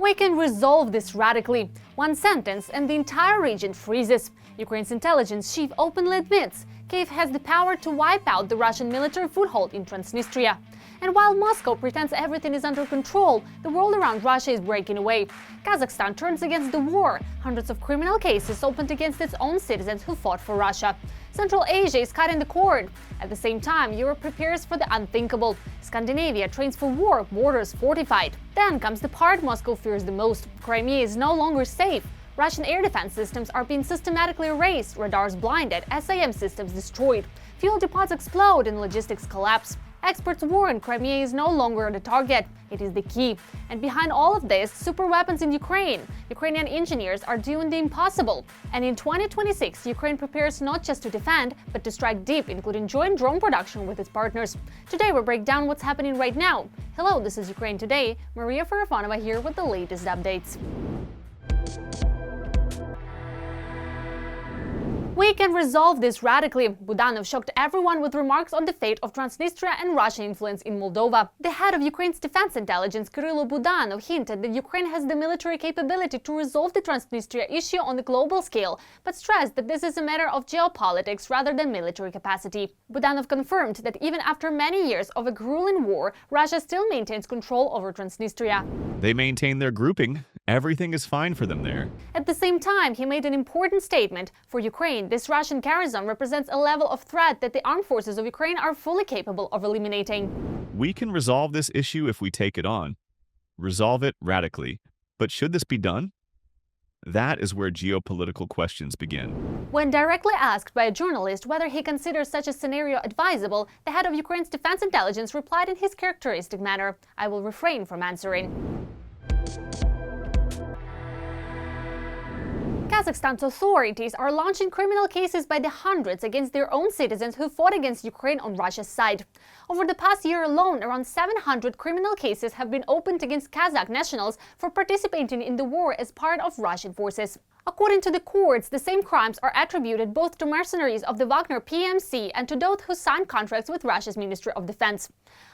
We can resolve this radically. One sentence and the entire region freezes. Ukraine's intelligence chief openly admits Kyiv has the power to wipe out the Russian military foothold in Transnistria. And while Moscow pretends everything is under control, the world around Russia is breaking away. Kazakhstan turns against the war. Hundreds of criminal cases opened against its own citizens who fought for Russia. Central Asia is cutting the cord. At the same time, Europe prepares for the unthinkable. Scandinavia trains for war, borders fortified. Then comes the part Moscow fears the most. Crimea is no longer safe. Russian air defense systems are being systematically erased, radars blinded, SAM systems destroyed. Fuel depots explode and logistics collapse. Experts warn Crimea is no longer the target, it is the key. And behind all of this, super weapons in Ukraine. Ukrainian engineers are doing the impossible. And in 2026, Ukraine prepares not just to defend, but to strike deep, including joint drone production with its partners. Today we break down what's happening right now. Hello, this is Ukraine Today. Maria Farafonova here with the latest updates. We can resolve this radically. Budanov shocked everyone with remarks on the fate of Transnistria and Russian influence in Moldova. The head of Ukraine's defense intelligence, Budanov, hinted that Ukraine has the military capability to resolve the Transnistria issue on the global scale, but stressed that this is a matter of geopolitics rather than military capacity. Budanov confirmed that even after many years of a grueling war, Russia still maintains control over Transnistria. They maintain their grouping. Everything is fine for them there. At the same time, he made an important statement. For Ukraine, this Russian garrison represents a level of threat that the armed forces of Ukraine are fully capable of eliminating. We can resolve this issue if we take it on. Resolve it radically. But should this be done? That is where geopolitical questions begin. When directly asked by a journalist whether he considers such a scenario advisable, the head of Ukraine's defense intelligence replied in his characteristic manner, "I will refrain from answering." Kazakhstan's authorities are launching criminal cases by the hundreds against their own citizens who fought against Ukraine on Russia's side. Over the past year alone, around 700 criminal cases have been opened against Kazakh nationals for participating in the war as part of Russian forces. According to the courts, the same crimes are attributed both to mercenaries of the Wagner PMC and to those who signed contracts with Russia's Ministry of Defense.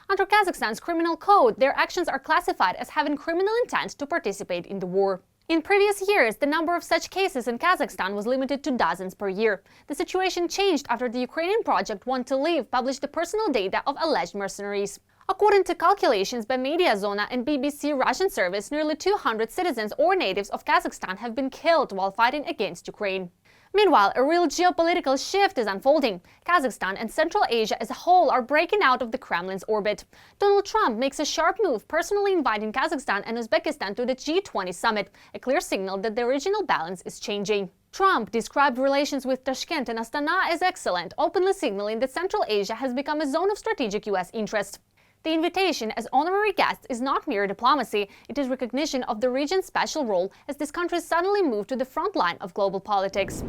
Under Kazakhstan's criminal code, their actions are classified as having criminal intent to participate in the war. In previous years, the number of such cases in Kazakhstan was limited to dozens per year. The situation changed after the Ukrainian project Want to Live published the personal data of alleged mercenaries. According to calculations by Mediazona and BBC Russian service, nearly 200 citizens or natives of Kazakhstan have been killed while fighting against Ukraine. Meanwhile, a real geopolitical shift is unfolding. Kazakhstan and Central Asia as a whole are breaking out of the Kremlin's orbit. Donald Trump makes a sharp move, personally inviting Kazakhstan and Uzbekistan to the G20 summit, a clear signal that the regional balance is changing. Trump described relations with Tashkent and Astana as excellent, openly signaling that Central Asia has become a zone of strategic U.S. interest. The invitation as honorary guests is not mere diplomacy, it is recognition of the region's special role as this country suddenly moved to the front line of global politics.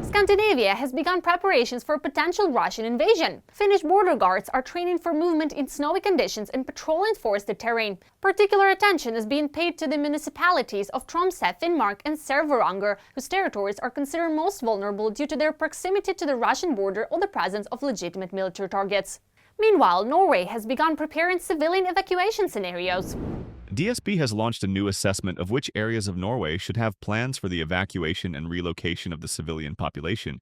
Scandinavia has begun preparations for a potential Russian invasion. Finnish border guards are training for movement in snowy conditions and patrolling forested terrain. Particular attention is being paid to the municipalities of Tromsø, Finnmark and Sør-Varanger, whose territories are considered most vulnerable due to their proximity to the Russian border or the presence of legitimate military targets. Meanwhile, Norway has begun preparing civilian evacuation scenarios. DSB has launched a new assessment of which areas of Norway should have plans for the evacuation and relocation of the civilian population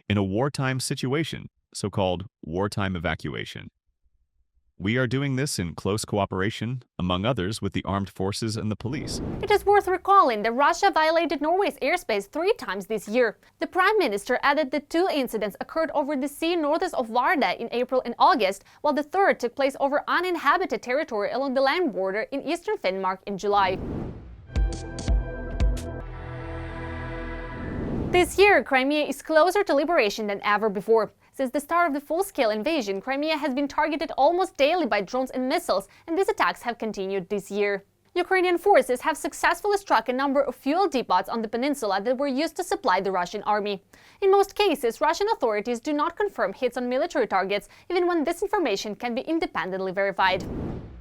in a wartime situation, so-called wartime evacuation. We are doing this in close cooperation, among others, with the armed forces and the police. It is worth recalling that Russia violated Norway's airspace 3 times this year. The Prime Minister added that 2 incidents occurred over the sea northeast of Vardø in April and August, while the third took place over uninhabited territory along the land border in eastern Finnmark in July. This year, Crimea is closer to liberation than ever before. Since the start of the full-scale invasion, Crimea has been targeted almost daily by drones and missiles, and these attacks have continued this year. Ukrainian forces have successfully struck a number of fuel depots on the peninsula that were used to supply the Russian army. In most cases, Russian authorities do not confirm hits on military targets, even when this information can be independently verified.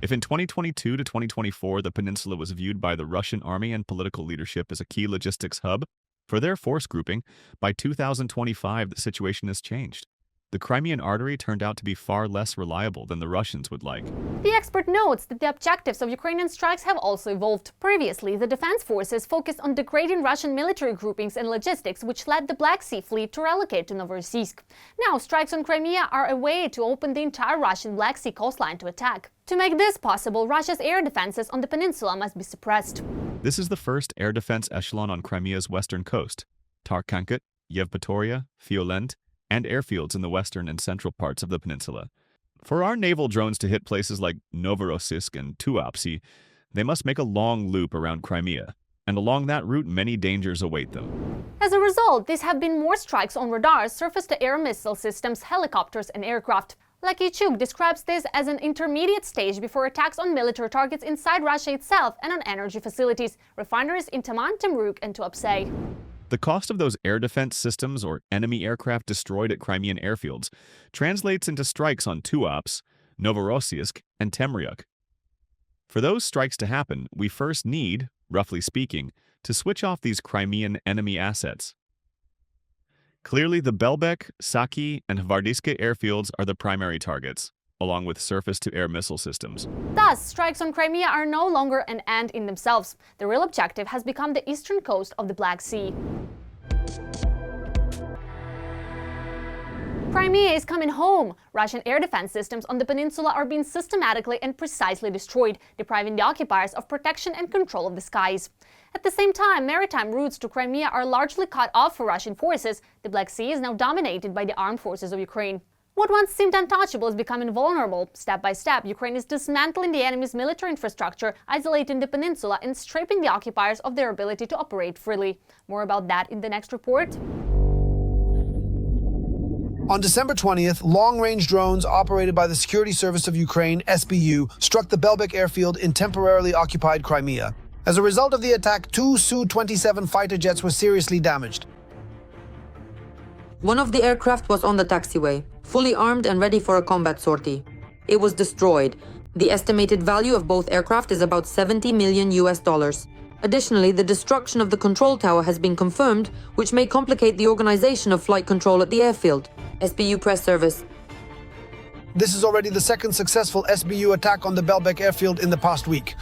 If in 2022 to 2024 the peninsula was viewed by the Russian army and political leadership as a key logistics hub for their force grouping, by 2025 the situation has changed. the Crimean artery turned out to be far less reliable than the Russians would like. The expert notes that the objectives of Ukrainian strikes have also evolved. Previously, the defense forces focused on degrading Russian military groupings and logistics, which led the Black Sea Fleet to relocate to Novorossiysk. Now, strikes on Crimea are a way to open the entire Russian Black Sea coastline to attack. To make this possible, Russia's air defenses on the peninsula must be suppressed. This is the first air defense echelon on Crimea's western coast. Tarkankut, Yevpatoria, Fiolent, and airfields in the western and central parts of the peninsula. For our naval drones to hit places like Novorossiysk and Tuapse, they must make a long loop around Crimea, and along that route many dangers await them. As a result, these have been more strikes on radars, surface-to-air missile systems, helicopters and aircraft. Lucky Chuk describes this as an intermediate stage before attacks on military targets inside Russia itself and on energy facilities, refineries in Taman, Temruk and Tuapse. The cost of those air defense systems or enemy aircraft destroyed at Crimean airfields translates into strikes on Tuapse, Novorossiysk, and Temryuk. For those strikes to happen, we first need, roughly speaking, to switch off these Crimean enemy assets. Clearly, the Belbec, Saki, and Hvardiska airfields are the primary targets, along with surface-to-air missile systems. Thus, strikes on Crimea are no longer an end in themselves. The real objective has become the eastern coast of the Black Sea. Crimea is coming home. Russian air defense systems on the peninsula are being systematically and precisely destroyed, depriving the occupiers of protection and control of the skies. At the same time, maritime routes to Crimea are largely cut off for Russian forces. The Black Sea is now dominated by the armed forces of Ukraine. What once seemed untouchable is becoming vulnerable. Step by step, Ukraine is dismantling the enemy's military infrastructure, isolating the peninsula and stripping the occupiers of their ability to operate freely. More about that in the next report. On December 20th, long-range drones operated by the Security Service of Ukraine, SBU, struck the Belbec airfield in temporarily occupied Crimea. As a result of the attack, 2 Su-27 fighter jets were seriously damaged. One of the aircraft was on the taxiway, fully armed and ready for a combat sortie. It was destroyed. The estimated value of both aircraft is about $70 million. Additionally, the destruction of the control tower has been confirmed, which may complicate the organization of flight control at the airfield. SBU Press Service. This is already the second successful SBU attack on the Belbec airfield in the past week.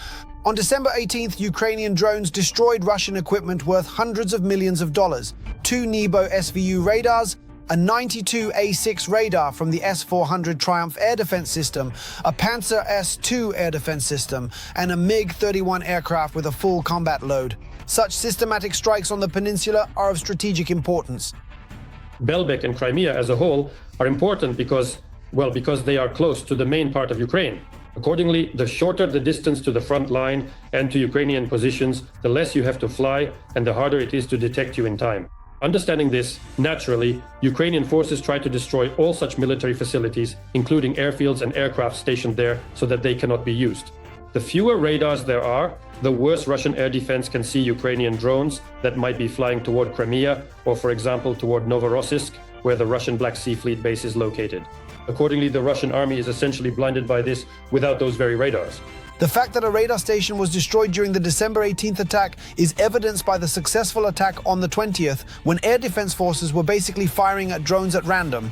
On December 18th, Ukrainian drones destroyed Russian equipment worth hundreds of millions of dollars. 2 Nebo SVU radars, a 92 A6 radar from the S-400 Triumph air defense system, a Panzer S-2 air defense system, and a MiG-31 aircraft with a full combat load. Such systematic strikes on the peninsula are of strategic importance. Belbec and Crimea as a whole are important because they are close to the main part of Ukraine. Accordingly, the shorter the distance to the front line and to Ukrainian positions, the less you have to fly and the harder it is to detect you in time. Understanding this, naturally, Ukrainian forces try to destroy all such military facilities, including airfields and aircraft stationed there, so that they cannot be used. The fewer radars there are, the worse Russian air defense can see Ukrainian drones that might be flying toward Crimea or, for example, toward Novorossiysk, where the Russian Black Sea Fleet base is located. Accordingly, the Russian army is essentially blinded by this without those very radars. The fact that a radar station was destroyed during the December 18th attack is evidenced by the successful attack on the 20th, when air defense forces were basically firing at drones at random.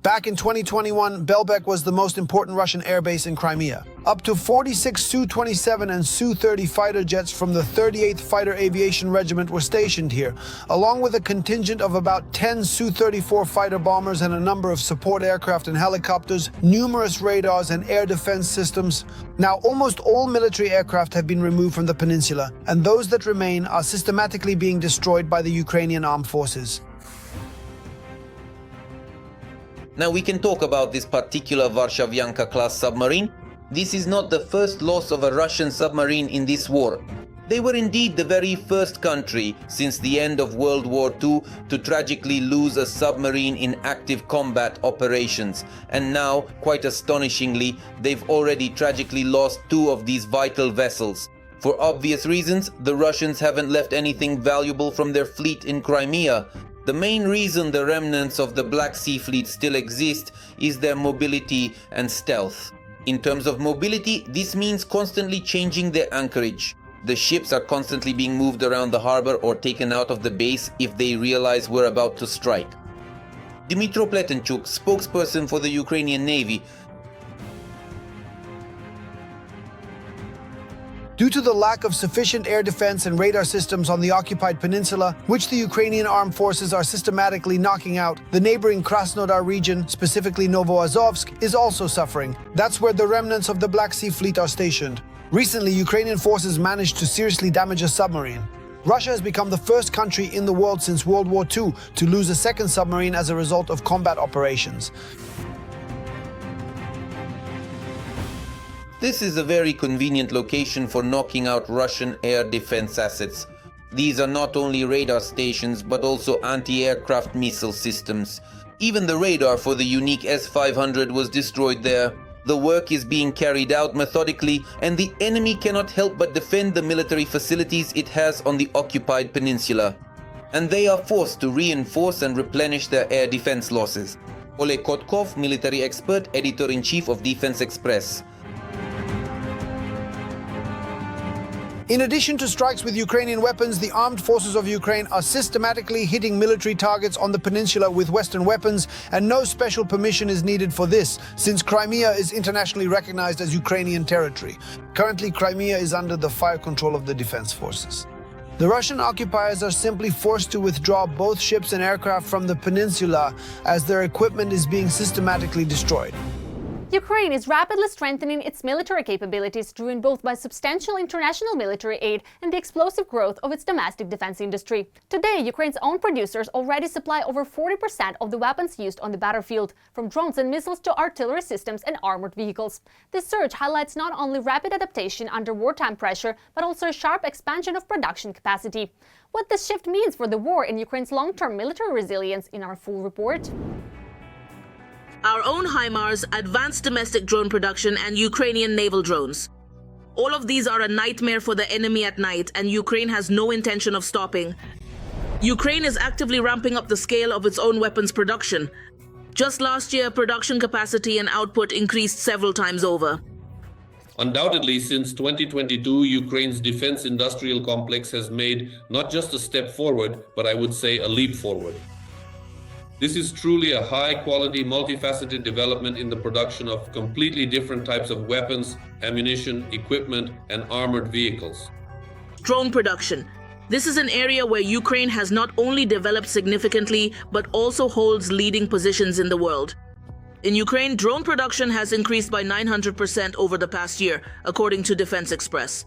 Back in 2021, Belbec was the most important Russian airbase in Crimea. Up to 46 Su-27 and Su-30 fighter jets from the 38th Fighter Aviation Regiment were stationed here, along with a contingent of about 10 Su-34 fighter bombers and a number of support aircraft and helicopters, numerous radars and air defense systems. Now, almost all military aircraft have been removed from the peninsula, and those that remain are systematically being destroyed by the Ukrainian armed forces. Now we can talk about this particular Varshavyanka-class submarine. This is not the first loss of a Russian submarine in this war. They were indeed the very first country since the end of World War II to tragically lose a submarine in active combat operations. And now, quite astonishingly, they've already tragically lost 2 of these vital vessels. For obvious reasons, the Russians haven't left anything valuable from their fleet in Crimea. The main reason the remnants of the Black Sea Fleet still exist is their mobility and stealth. In terms of mobility, this means constantly changing their anchorage. The ships are constantly being moved around the harbor or taken out of the base if they realize we're about to strike. Dmytro Pletenchuk, spokesperson for the Ukrainian Navy, Due to the lack of sufficient air defense and radar systems on the occupied peninsula, which the Ukrainian armed forces are systematically knocking out, the neighboring Krasnodar region, specifically Novoazovsk, is also suffering. That's where the remnants of the Black Sea Fleet are stationed. Recently, Ukrainian forces managed to seriously damage a submarine. Russia has become the first country in the world since World War II to lose a second submarine as a result of combat operations. This is a very convenient location for knocking out Russian air defense assets. These are not only radar stations but also anti-aircraft missile systems. Even the radar for the unique S-500 was destroyed there. The work is being carried out methodically, and the enemy cannot help but defend the military facilities it has on the occupied peninsula. And they are forced to reinforce and replenish their air defense losses. Oleg Kotkov, military expert, editor-in-chief of Defense Express. In addition to strikes with Ukrainian weapons, the armed forces of Ukraine are systematically hitting military targets on the peninsula with Western weapons, and no special permission is needed for this, since Crimea is internationally recognized as Ukrainian territory. Currently, Crimea is under the fire control of the defense forces. The Russian occupiers are simply forced to withdraw both ships and aircraft from the peninsula as their equipment is being systematically destroyed. Ukraine is rapidly strengthening its military capabilities, driven both by substantial international military aid and the explosive growth of its domestic defense industry. Today, Ukraine's own producers already supply over 40% of the weapons used on the battlefield, from drones and missiles to artillery systems and armored vehicles. This surge highlights not only rapid adaptation under wartime pressure, but also a sharp expansion of production capacity. What this shift means for the war and Ukraine's long-term military resilience in our full report. Our own HIMARS, advanced domestic drone production, and Ukrainian naval drones. All of these are a nightmare for the enemy at night, and Ukraine has no intention of stopping. Ukraine is actively ramping up the scale of its own weapons production. Just last year, production capacity and output increased several times over. Undoubtedly, since 2022, Ukraine's defense industrial complex has made not just a step forward, but I would say a leap forward. This is truly a high-quality, multifaceted development in the production of completely different types of weapons, ammunition, equipment, and armored vehicles. Drone production. This is an area where Ukraine has not only developed significantly, but also holds leading positions in the world. In Ukraine, drone production has increased by 900% over the past year, according to Defense Express.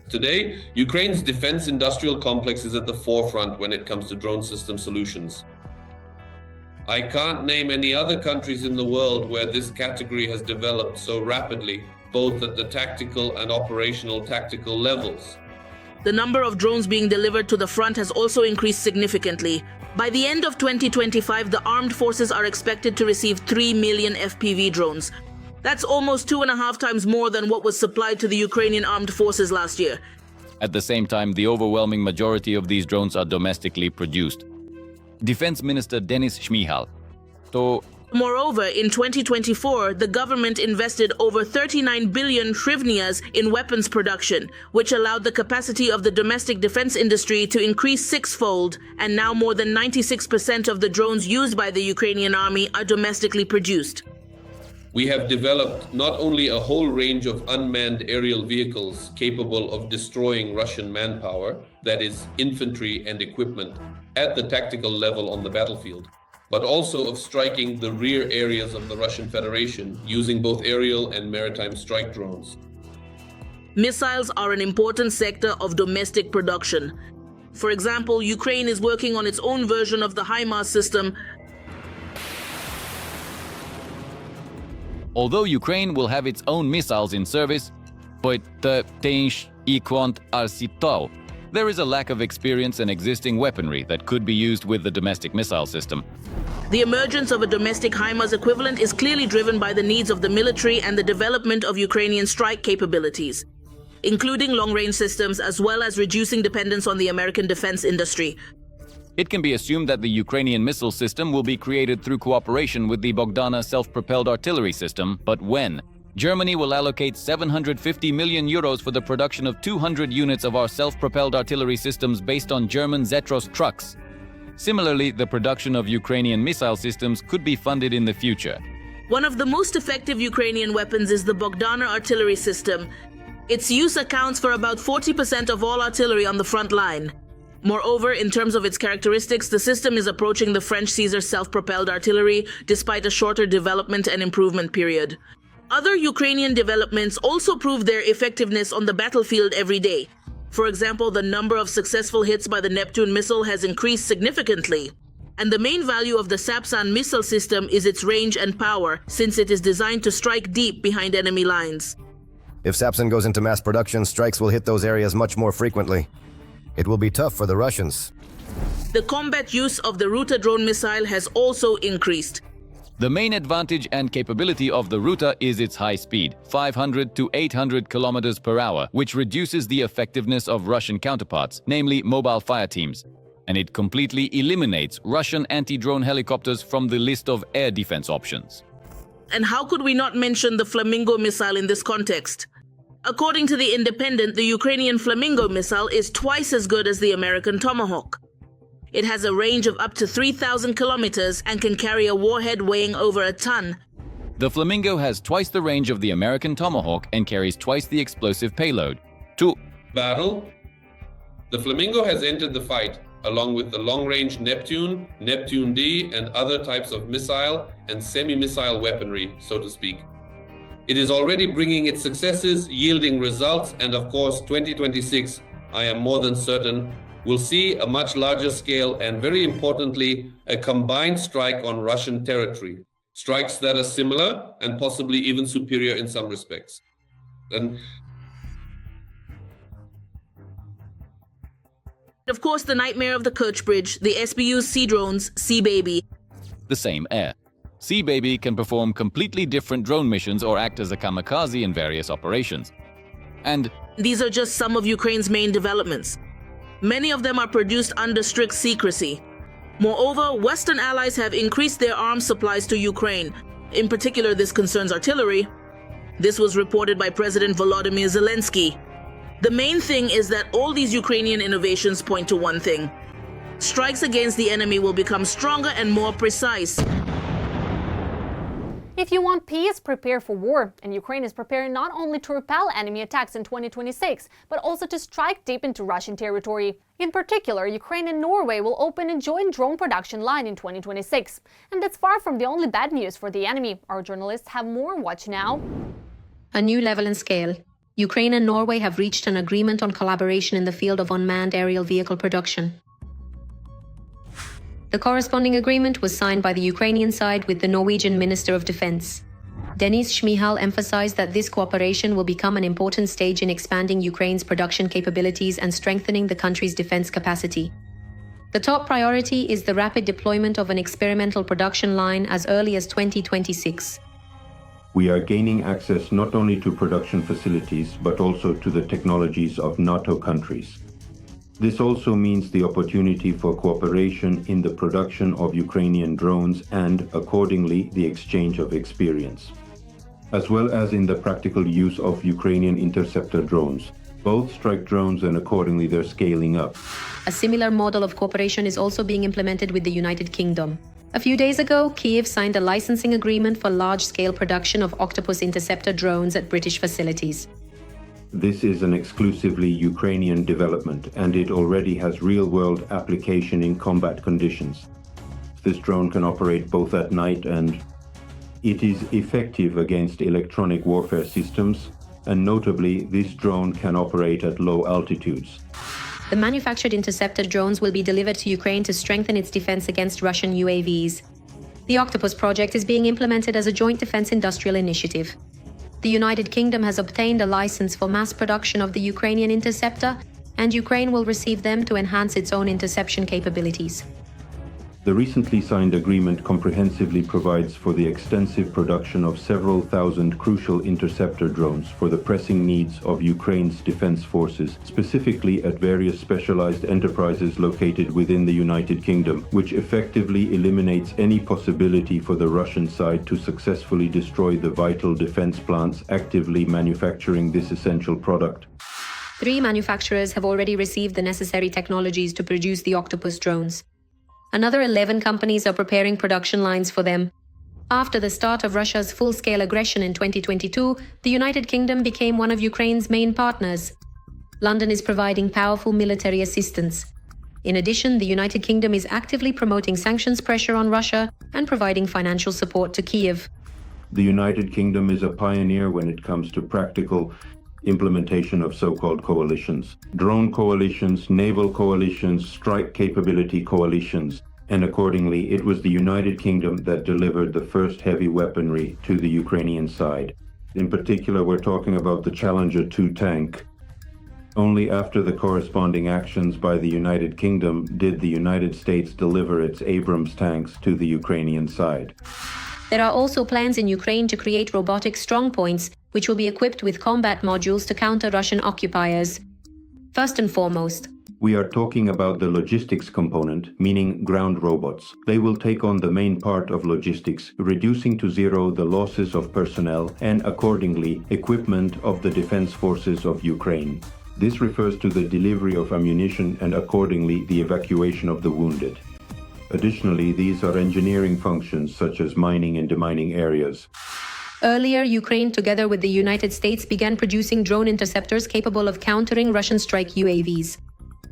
Today, Ukraine's defense industrial complex is at the forefront when it comes to drone system solutions. I can't name any other countries in the world where this category has developed so rapidly, both at the tactical and operational tactical levels. The number of drones being delivered to the front has also increased significantly. By the end of 2025, the armed forces are expected to receive 3 million FPV drones. That's almost 2.5 times more than what was supplied to the Ukrainian armed forces last year. At the same time, the overwhelming majority of these drones are domestically produced. Defense Minister Denis Shmyhal. Moreover, in 2024, the government invested over 39 billion hryvnias in weapons production, which allowed the capacity of the domestic defense industry to increase sixfold, and now more than 96% of the drones used by the Ukrainian army are domestically produced. We have developed not only a whole range of unmanned aerial vehicles capable of destroying Russian manpower, that is, infantry and equipment, at the tactical level on the battlefield, but also of striking the rear areas of the Russian Federation using both aerial and maritime strike drones. Missiles are an important sector of domestic production. For example, Ukraine is working on its own version of the HIMARS system. Although Ukraine will have its own missiles in service, there is a lack of experience and existing weaponry that could be used with the domestic missile system. The emergence of a domestic HIMARS equivalent is clearly driven by the needs of the military and the development of Ukrainian strike capabilities, including long-range systems, as well as reducing dependence on the American defense industry. It can be assumed that the Ukrainian missile system will be created through cooperation with the Bogdana self-propelled artillery system, but when? Germany will allocate 750 million euros for the production of 200 units of our self-propelled artillery systems based on German Zetros trucks. Similarly, the production of Ukrainian missile systems could be funded in the future. One of the most effective Ukrainian weapons is the Budanov artillery system. Its use accounts for about 40% of all artillery on the front line. Moreover, in terms of its characteristics, the system is approaching the French Caesar self-propelled artillery despite a shorter development and improvement period. Other Ukrainian developments also prove their effectiveness on the battlefield every day. For example, the number of successful hits by the Neptune missile has increased significantly. And the main value of the Sapsan missile system is its range and power, since it is designed to strike deep behind enemy lines. If Sapsan goes into mass production, strikes will hit those areas much more frequently. It will be tough for the Russians. The combat use of the Ruta drone missile has also increased. The main advantage and capability of the Ruta is its high speed, 500 to 800 kilometers per hour, which reduces the effectiveness of Russian counterparts, namely mobile fire teams. And it completely eliminates Russian anti-drone helicopters from the list of air defense options. And how could we not mention the Flamingo missile in this context? According to The Independent, the Ukrainian Flamingo missile is twice as good as the American Tomahawk. It has a range of up to 3,000 kilometers and can carry a warhead weighing over a ton. The Flamingo has twice the range of the American Tomahawk and carries twice the explosive payload. To battle, the Flamingo has entered the fight, along with the long-range Neptune, Neptune D, and other types of missile and semi-missile weaponry, so to speak. It is already bringing its successes, yielding results, and of course 2026, I am more than certain, will see a much larger scale and, very importantly, a combined strike on Russian territory. Strikes that are similar and possibly even superior in some respects. And of course, the nightmare of the Kerch Bridge, the SBU's Sea drones, Sea Baby. the same air. Sea Baby can perform completely different drone missions or act as a kamikaze in various operations. And these are just some of Ukraine's main developments. Many of them are produced under strict secrecy. Moreover, Western allies have increased their arms supplies to Ukraine. In particular, this concerns artillery. This was reported by President Volodymyr Zelensky. The main thing is that all these Ukrainian innovations point to one thing. Strikes against the enemy will become stronger and more precise. If you want peace, prepare for war. And Ukraine is preparing not only to repel enemy attacks in 2026, but also to strike deep into Russian territory. In particular, Ukraine and Norway will open a joint drone production line in 2026. And that's far from the only bad news for the enemy. Our journalists have more. Watch now. A new level and scale. Ukraine and Norway have reached an agreement on collaboration in the field of unmanned aerial vehicle production. The corresponding agreement was signed by the Ukrainian side with the Norwegian Minister of Defense. Denis Shmyhal emphasized that this cooperation will become an important stage in expanding Ukraine's production capabilities and strengthening the country's defense capacity. The top priority is the rapid deployment of an experimental production line as early as 2026. We are gaining access not only to production facilities, but also to the technologies of NATO countries. This also means the opportunity for cooperation in the production of Ukrainian drones and, accordingly, the exchange of experience, as well as in the practical use of Ukrainian interceptor drones. Both strike drones and accordingly they're scaling up. A similar model of cooperation is also being implemented with the United Kingdom. A few days ago, Kyiv signed a licensing agreement for large-scale production of Octopus interceptor drones at British facilities. This is an exclusively Ukrainian development, and it already has real-world application in combat conditions. This drone can operate both at night and it is effective against electronic warfare systems, and notably, this drone can operate at low altitudes. The manufactured interceptor drones will be delivered to Ukraine to strengthen its defense against Russian UAVs. The Octopus project is being implemented as a joint defense industrial initiative. The United Kingdom has obtained a license for mass production of the Ukrainian interceptor, and Ukraine will receive them to enhance its own interception capabilities. The recently signed agreement comprehensively provides for the extensive production of several thousand crucial interceptor drones for the pressing needs of Ukraine's defense forces, specifically at various specialized enterprises located within the United Kingdom, which effectively eliminates any possibility for the Russian side to successfully destroy the vital defense plants actively manufacturing this essential product. 3 manufacturers have already received the necessary technologies to produce the Octopus drones. Another 11 companies are preparing production lines for them. After the start of Russia's full-scale aggression in 2022, the United Kingdom became one of Ukraine's main partners. London is providing powerful military assistance. In addition, the United Kingdom is actively promoting sanctions pressure on Russia and providing financial support to Kyiv. The United Kingdom is a pioneer when it comes to practical implementation of so-called coalitions. Drone coalitions, naval coalitions, strike capability coalitions, and accordingly it was the United Kingdom that delivered the first heavy weaponry to the Ukrainian side. In particular, we're talking about the Challenger 2 tank. Only after the corresponding actions by the United Kingdom did the United States deliver its Abrams tanks to the Ukrainian side. There are also plans in Ukraine to create robotic strongpoints, which will be equipped with combat modules to counter Russian occupiers. First and foremost, we are talking about the logistics component, meaning ground robots. They will take on the main part of logistics, reducing to zero the losses of personnel and, accordingly, equipment of the defense forces of Ukraine. This refers to the delivery of ammunition and, accordingly, the evacuation of the wounded. Additionally, these are engineering functions such as mining and demining areas. Earlier, Ukraine, together with the United States, began producing drone interceptors capable of countering Russian strike UAVs.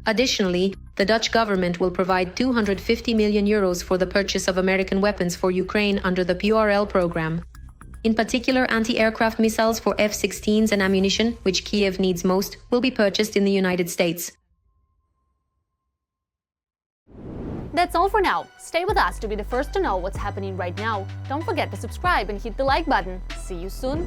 Additionally, the Dutch government will provide €250 million for the purchase of American weapons for Ukraine under the PRL program. In particular, anti-aircraft missiles for F-16s and ammunition, which Kyiv needs most, will be purchased in the United States. That's all for now. Stay with us to be the first to know what's happening right now. Don't forget to subscribe and hit the like button. See you soon.